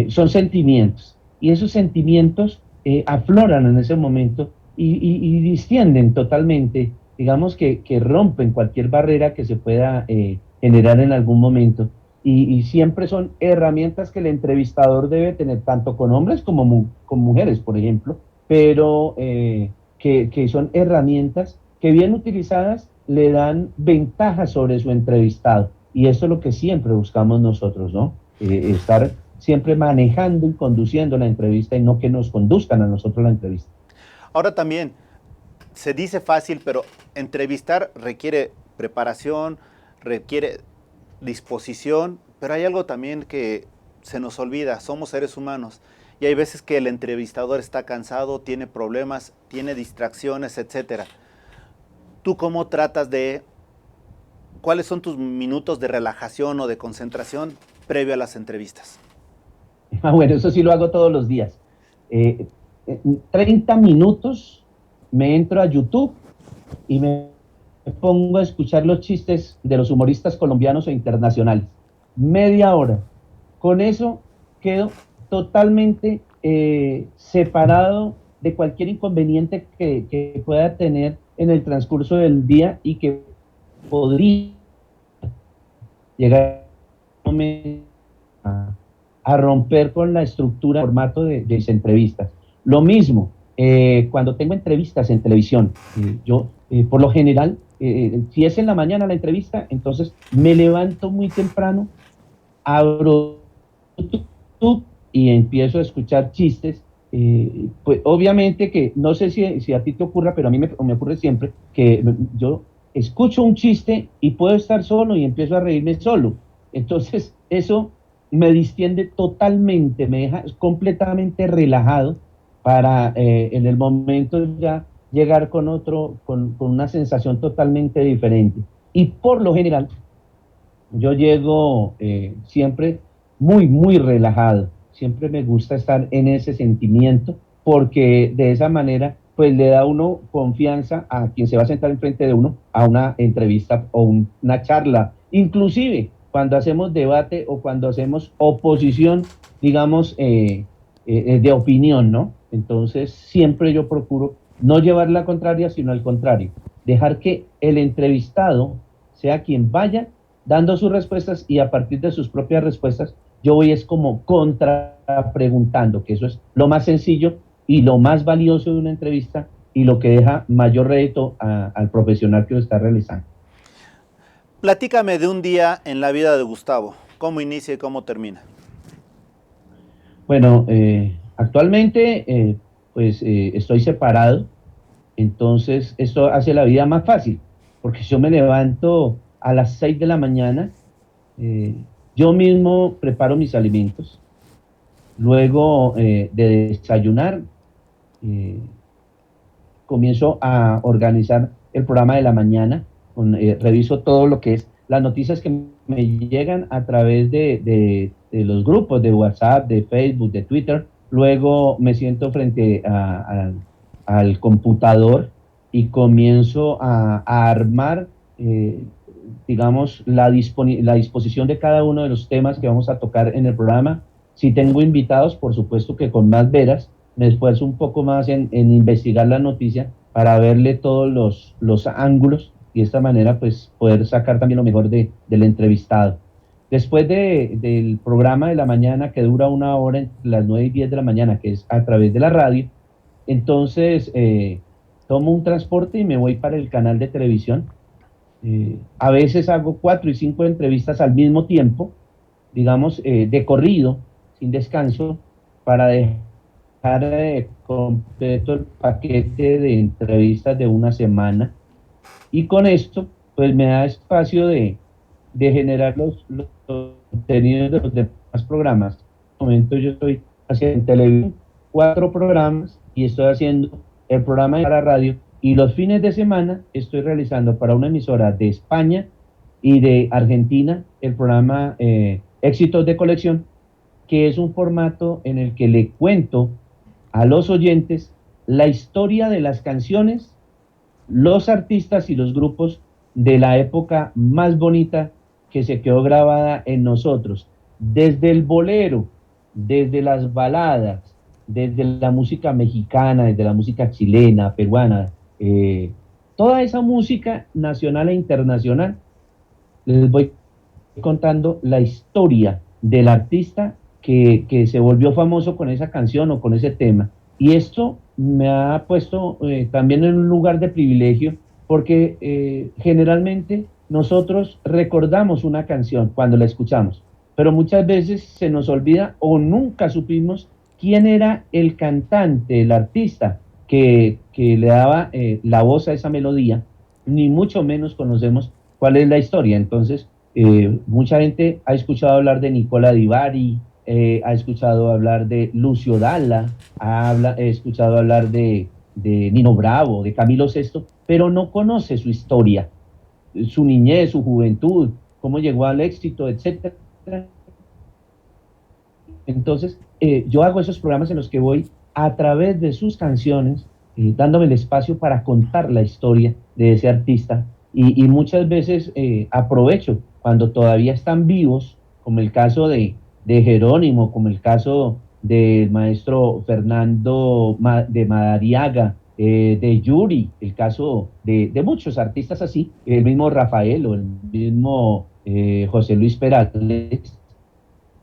son sentimientos y esos sentimientos afloran en ese momento y distienden totalmente, digamos que rompen cualquier barrera que se pueda generar en algún momento. Y siempre son herramientas que el entrevistador debe tener, tanto con hombres como con mujeres, por ejemplo, pero que son herramientas que bien utilizadas le dan ventajas sobre su entrevistado. Y eso es lo que siempre buscamos nosotros, ¿no? Estar siempre manejando y conduciendo la entrevista y no que nos conduzcan a nosotros la entrevista. Ahora también, se dice fácil, pero entrevistar requiere preparación, requiere disposición, pero hay algo también que se nos olvida, somos seres humanos y hay veces que el entrevistador está cansado, tiene problemas, tiene distracciones, etcétera. ¿Tú cómo tratas cuáles son tus minutos de relajación o de concentración previo a las entrevistas? Bueno, eso sí lo hago todos los días. 30 minutos me entro a YouTube y me pongo a escuchar los chistes de los humoristas colombianos e internacionales. Media hora. Con eso quedo totalmente separado de cualquier inconveniente que pueda tener en el transcurso del día y que podría llegar a romper con la estructura, el formato de mis entrevistas. Lo mismo, cuando tengo entrevistas en televisión, yo por lo general, si es en la mañana la entrevista, entonces me levanto muy temprano, abro YouTube y empiezo a escuchar chistes. Pues obviamente que no sé si a ti te ocurra, pero a mí me ocurre siempre que yo escucho un chiste y puedo estar solo y empiezo a reírme solo. Entonces eso me distiende totalmente, me deja completamente relajado para en el momento ya llegar con una sensación totalmente diferente. Y por lo general, yo llego siempre muy relajado. Siempre me gusta estar en ese sentimiento porque de esa manera pues le da uno confianza a quien se va a sentar enfrente de uno a una entrevista o una charla. Inclusive cuando hacemos debate o cuando hacemos oposición, digamos, de opinión, ¿no? Entonces siempre yo procuro no llevar la contraria, sino al contrario, dejar que el entrevistado sea quien vaya dando sus respuestas y a partir de sus propias respuestas yo voy es como contrapreguntando, que eso es lo más sencillo y lo más valioso de una entrevista y lo que deja mayor rédito al profesional que lo está realizando. Platícame de un día en la vida de Gustavo, cómo inicia y cómo termina. Bueno, actualmente estoy separado, entonces esto hace la vida más fácil, porque yo me levanto a las 6 de la mañana, yo mismo preparo mis alimentos, luego de desayunar, comienzo a organizar el programa de la mañana, reviso todo lo que es las noticias que me llegan a través de los grupos de WhatsApp, de Facebook, de Twitter, luego me siento frente al computador y comienzo a armar digamos, la disposición de cada uno de los temas que vamos a tocar en el programa. Si tengo invitados, por supuesto que con más veras, me esfuerzo un poco más en investigar la noticia para verle todos los ángulos y de esta manera pues poder sacar también lo mejor del entrevistado. Después del programa de la mañana que dura 1 hora entre las 9 y 10 de la mañana, que es a través de la radio, entonces tomo un transporte y me voy para el canal de televisión. A veces hago 4 y 5 entrevistas al mismo tiempo, digamos, de corrido, sin descanso, para dejar completo el paquete de entrevistas de una semana. Y con esto, pues me da espacio de generar los contenidos de los demás programas. En este momento yo estoy haciendo en televisión 4 programas y estoy haciendo el programa de la radio. Y los fines de semana estoy realizando para una emisora de España y de Argentina el programa Éxitos de Colección, que es un formato en el que le cuento a los oyentes la historia de las canciones, los artistas y los grupos de la época más bonita que se quedó grabada en nosotros, desde el bolero, desde las baladas, desde la música mexicana, desde la música chilena, peruana, toda esa música nacional e internacional. Les voy contando la historia del artista que se volvió famoso con esa canción o con ese tema. Y esto me ha puesto también en un lugar de privilegio porque generalmente nosotros recordamos una canción cuando la escuchamos, pero muchas veces se nos olvida o nunca supimos quién era el cantante, el artista que le daba la voz a esa melodía, ni mucho menos conocemos cuál es la historia. Entonces, Mucha gente ha escuchado hablar de Nicola Di Bari, ha escuchado hablar de Lucio Dalla, he escuchado hablar de Nino Bravo, de Camilo Sesto, pero no conoce su historia, su niñez, su juventud, cómo llegó al éxito, etcétera. Entonces, yo hago esos programas en los que voy a través de sus canciones, dándome el espacio para contar la historia de ese artista y muchas veces aprovecho cuando todavía están vivos, como el caso de Jerónimo, como el caso del maestro Fernando de Madariaga, de Yuri, el caso de muchos artistas así, el mismo Rafael o el mismo José Luis Perales.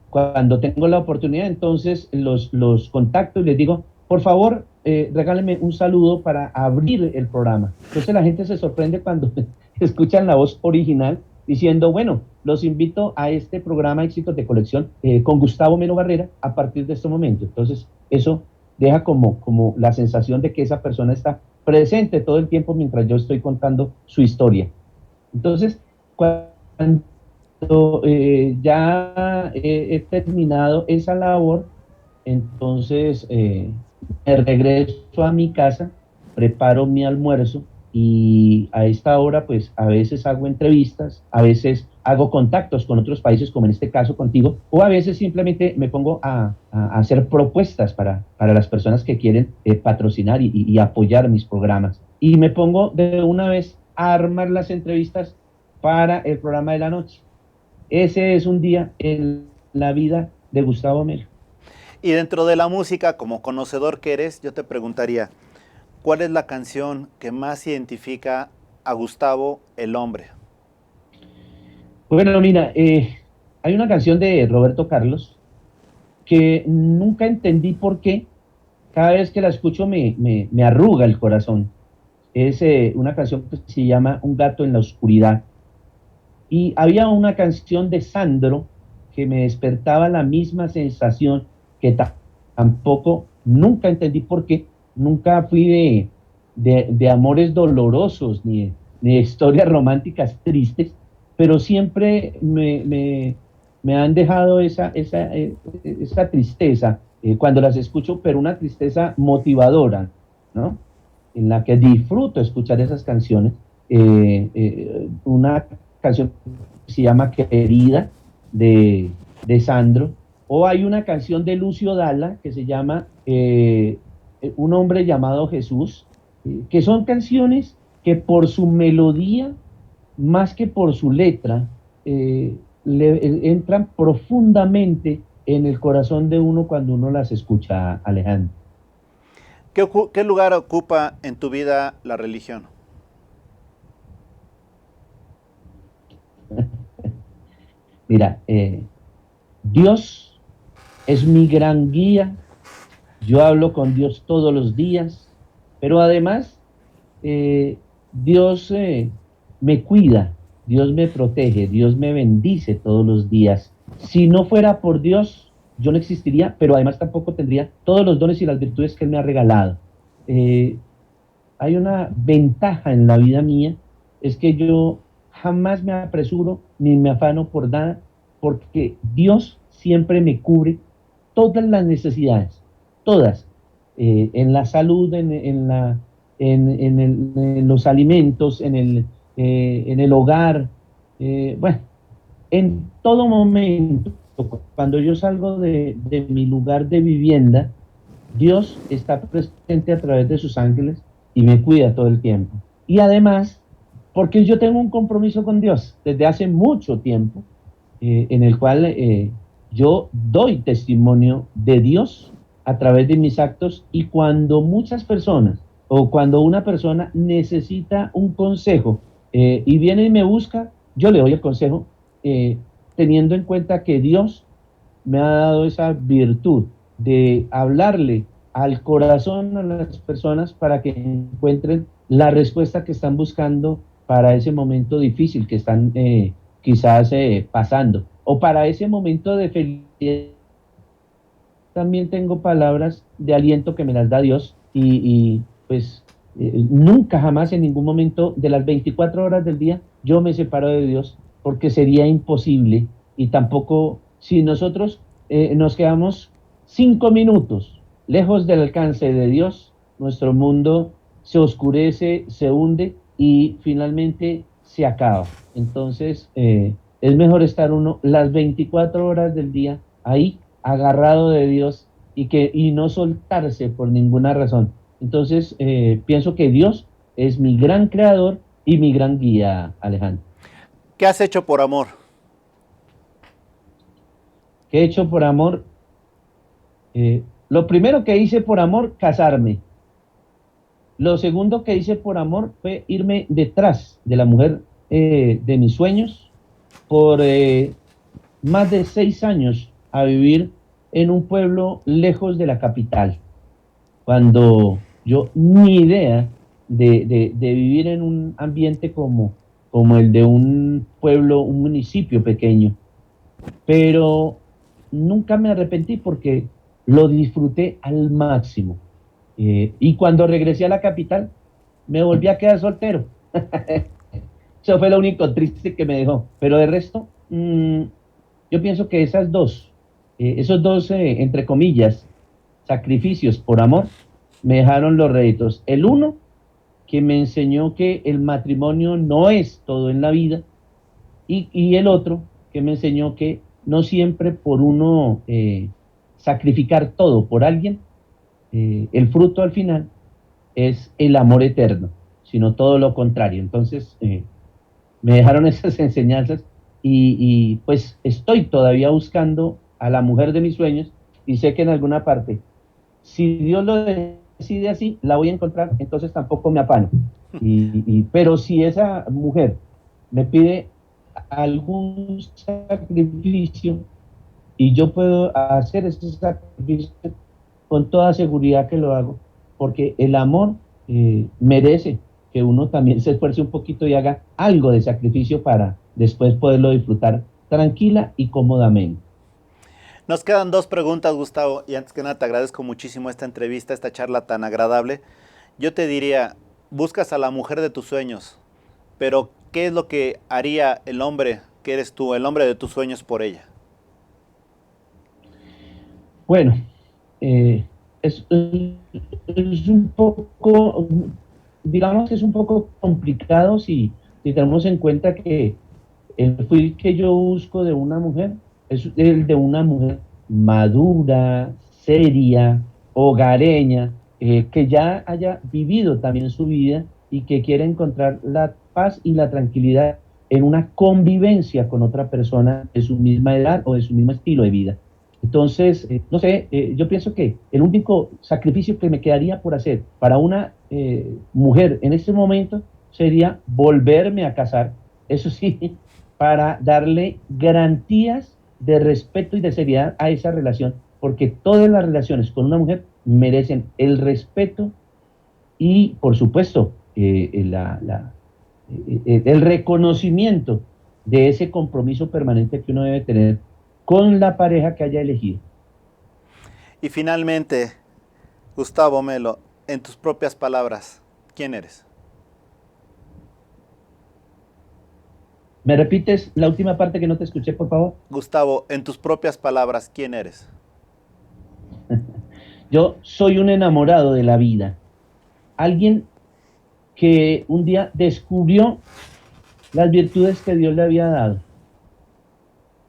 Cuando tengo la oportunidad, entonces los contacto y les digo, por favor, regálenme un saludo para abrir el programa. Entonces la gente se sorprende cuando escuchan la voz original diciendo, bueno, los invito a este programa Éxitos de Colección con Gustavo Meno Barrera a partir de este momento. Entonces eso deja como la sensación de que esa persona está presente todo el tiempo mientras yo estoy contando su historia. Entonces, cuando ya he terminado esa labor, entonces me regreso a mi casa, preparo mi almuerzo y a esta hora pues a veces hago entrevistas, a veces hago contactos con otros países como en este caso contigo, o a veces simplemente me pongo a hacer propuestas para las personas que quieren patrocinar y apoyar mis programas. Y me pongo de una vez a armar las entrevistas para el programa de la noche. Ese es un día en la vida de Gustavo Melo. Y dentro de la música, como conocedor que eres, yo te preguntaría, ¿cuál es la canción que más identifica a Gustavo el hombre? Bueno, mira, hay una canción de Roberto Carlos que nunca entendí por qué, cada vez que la escucho me arruga el corazón. Es una canción que se llama Un gato en la oscuridad. Y había una canción de Sandro que me despertaba la misma sensación que tampoco, nunca entendí por qué, nunca fui de amores dolorosos ni de historias románticas tristes, pero siempre me han dejado esa tristeza cuando las escucho, pero una tristeza motivadora, ¿no? En la que disfruto escuchar esas canciones. Una canción que se llama Querida de Sandro, o hay una canción de Lucio Dalla que se llama Un hombre llamado Jesús, que son canciones que por su melodía, más que por su letra, entran profundamente en el corazón de uno cuando uno las escucha, Alejandro. ¿Qué lugar ocupa en tu vida la religión? Mira, Dios es mi gran guía, yo hablo con Dios todos los días, pero además Dios me cuida, Dios me protege, Dios me bendice todos los días. Si no fuera por Dios, yo no existiría, pero además tampoco tendría todos los dones y las virtudes que Él me ha regalado. Hay una ventaja en la vida mía, es que yo jamás me apresuro ni me afano por nada, porque Dios siempre me cubre todas las necesidades, todas, en la salud, en los alimentos, en el hogar, bueno, en todo momento, cuando yo salgo de mi lugar de vivienda, Dios está presente a través de sus ángeles y me cuida todo el tiempo. Y además, porque yo tengo un compromiso con Dios desde hace mucho tiempo, en el cual yo doy testimonio de Dios a través de mis actos, y cuando muchas personas o cuando una persona necesita un consejo y viene y me busca, yo le doy el consejo teniendo en cuenta que Dios me ha dado esa virtud de hablarle al corazón a las personas para que encuentren la respuesta que están buscando para ese momento difícil que están quizás pasando, o para ese momento de felicidad. También tengo palabras de aliento que me las da Dios y pues nunca jamás en ningún momento de las 24 horas del día yo me separo de Dios, porque sería imposible, y tampoco si nosotros nos quedamos 5 minutos lejos del alcance de Dios, nuestro mundo se oscurece, se hunde y finalmente se acaba. Entonces, es mejor estar uno las 24 horas del día ahí, agarrado de Dios y no soltarse por ninguna razón. Entonces, pienso que Dios es mi gran creador y mi gran guía, Alejandro. ¿Qué has hecho por amor? ¿Qué he hecho por amor? Lo primero que hice por amor, casarme. Lo segundo que hice por amor fue irme detrás de la mujer de mis sueños por más de 6 años a vivir en un pueblo lejos de la capital, cuando yo ni idea de vivir en un ambiente como el de un pueblo, un municipio pequeño, pero nunca me arrepentí porque lo disfruté al máximo. Y cuando regresé a la capital, me volví a quedar soltero. Eso fue lo único triste que me dejó. Pero de resto, yo pienso que esos dos, entre comillas, sacrificios por amor, me dejaron los réditos. El uno, que me enseñó que el matrimonio no es todo en la vida, y el otro, que me enseñó que no siempre por uno sacrificar todo por alguien, el fruto al final es el amor eterno, sino todo lo contrario. Entonces, me dejaron esas enseñanzas y pues estoy todavía buscando a la mujer de mis sueños y sé que en alguna parte, si Dios lo decide así, la voy a encontrar, entonces tampoco me afano. Pero si esa mujer me pide algún sacrificio y yo puedo hacer ese sacrificio, con toda seguridad que lo hago, porque el amor merece que uno también se esfuerce un poquito y haga algo de sacrificio para después poderlo disfrutar tranquila y cómodamente. Nos quedan dos preguntas, Gustavo, y antes que nada te agradezco muchísimo esta entrevista, esta charla tan agradable. Yo te diría, buscas a la mujer de tus sueños, pero ¿qué es lo que haría el hombre que eres tú, el hombre de tus sueños por ella? Bueno, es un poco, digamos que es un poco complicado si tenemos en cuenta que el perfil que yo busco de una mujer es el de una mujer madura, seria, hogareña, que ya haya vivido también su vida y que quiera encontrar la paz y la tranquilidad en una convivencia con otra persona de su misma edad o de su mismo estilo de vida. Entonces, no sé, yo pienso que el único sacrificio que me quedaría por hacer para una mujer en este momento sería volverme a casar, eso sí, para darle garantías de respeto y de seriedad a esa relación, porque todas las relaciones con una mujer merecen el respeto y, por supuesto, el reconocimiento de ese compromiso permanente que uno debe tener con la pareja que haya elegido. Y finalmente, Gustavo Melo, en tus propias palabras, ¿quién eres? ¿Me repites la última parte que no te escuché, por favor? Gustavo, en tus propias palabras, ¿quién eres? Yo soy un enamorado de la vida. Alguien que un día descubrió las virtudes que Dios le había dado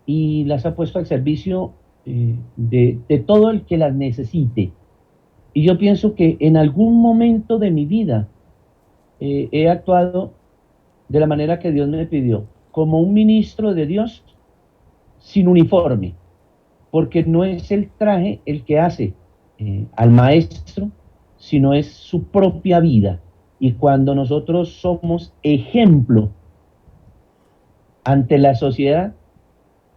y las ha puesto al servicio de todo el que las necesite. Y yo pienso que en algún momento de mi vida he actuado de la manera que Dios me pidió, como un ministro de Dios sin uniforme, porque no es el traje el que hace al maestro, sino es su propia vida. Y cuando nosotros somos ejemplo ante la sociedad,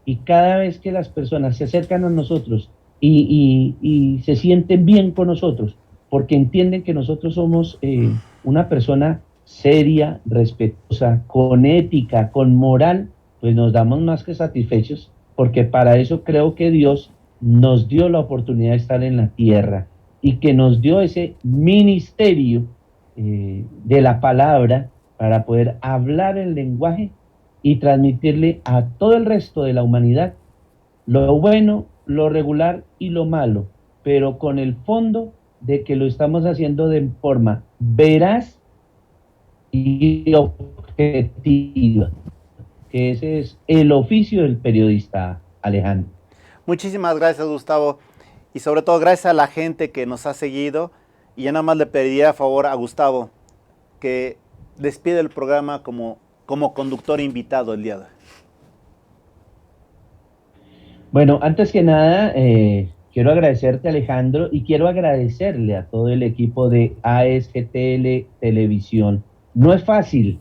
y cada vez que las personas se acercan a nosotros y se sienten bien con nosotros, porque entienden que nosotros somos una persona seria, respetuosa, con ética, con moral, pues nos damos más que satisfechos, porque para eso creo que Dios nos dio la oportunidad de estar en la tierra y que nos dio ese ministerio de la palabra para poder hablar el lenguaje y transmitirle a todo el resto de la humanidad lo bueno, lo regular y lo malo, pero con el fondo de que lo estamos haciendo de forma veraz y objetiva, que ese es el oficio del periodista, Alejandro. Muchísimas gracias, Gustavo, y sobre todo gracias a la gente que nos ha seguido. Y ya nada más le pediría a favor a Gustavo que despide el programa como conductor invitado el día de hoy. Bueno, antes que nada, quiero agradecerte, Alejandro, y quiero agradecerle a todo el equipo de ASGTL Televisión. No es fácil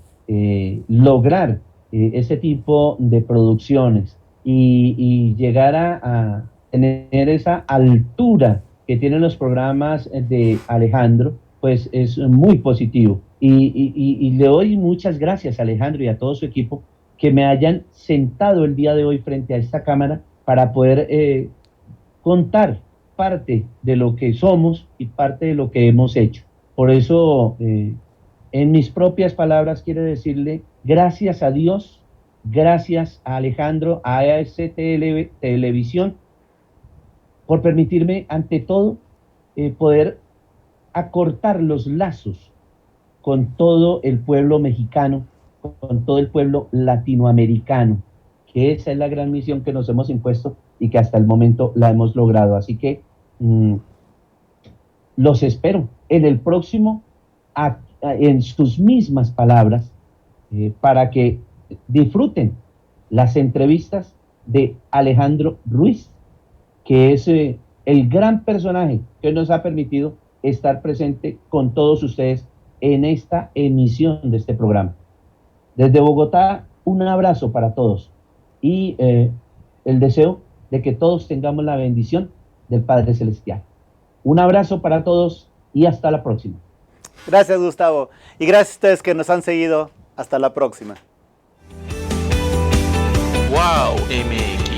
lograr ese tipo de producciones y llegar a tener esa altura que tienen los programas de Alejandro, pues es muy positivo. Y le doy muchas gracias a Alejandro y a todo su equipo que me hayan sentado el día de hoy frente a esta cámara para poder contar parte de lo que somos y parte de lo que hemos hecho. Por eso, en mis propias palabras, quiero decirle gracias a Dios, gracias a Alejandro, a ASTL Televisión, por permitirme, ante todo, poder acortar los lazos con todo el pueblo mexicano, con todo el pueblo latinoamericano, que esa es la gran misión que nos hemos impuesto y que hasta el momento la hemos logrado. Así que los espero en el próximo, en sus mismas palabras, para que disfruten las entrevistas de Alejandro Ruiz, que es el gran personaje que nos ha permitido estar presente con todos ustedes en esta emisión de este programa. Desde Bogotá, un abrazo para todos y el deseo de que todos tengamos la bendición del Padre Celestial. Un abrazo para todos y hasta la próxima. Gracias, Gustavo, y gracias a ustedes que nos han seguido. Hasta la próxima. WowMX.tv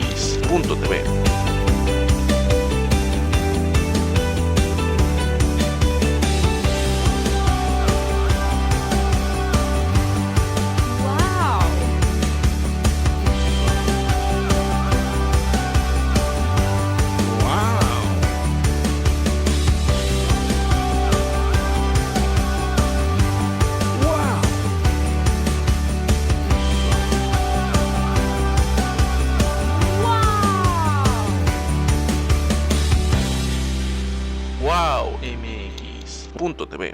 WowMX.tv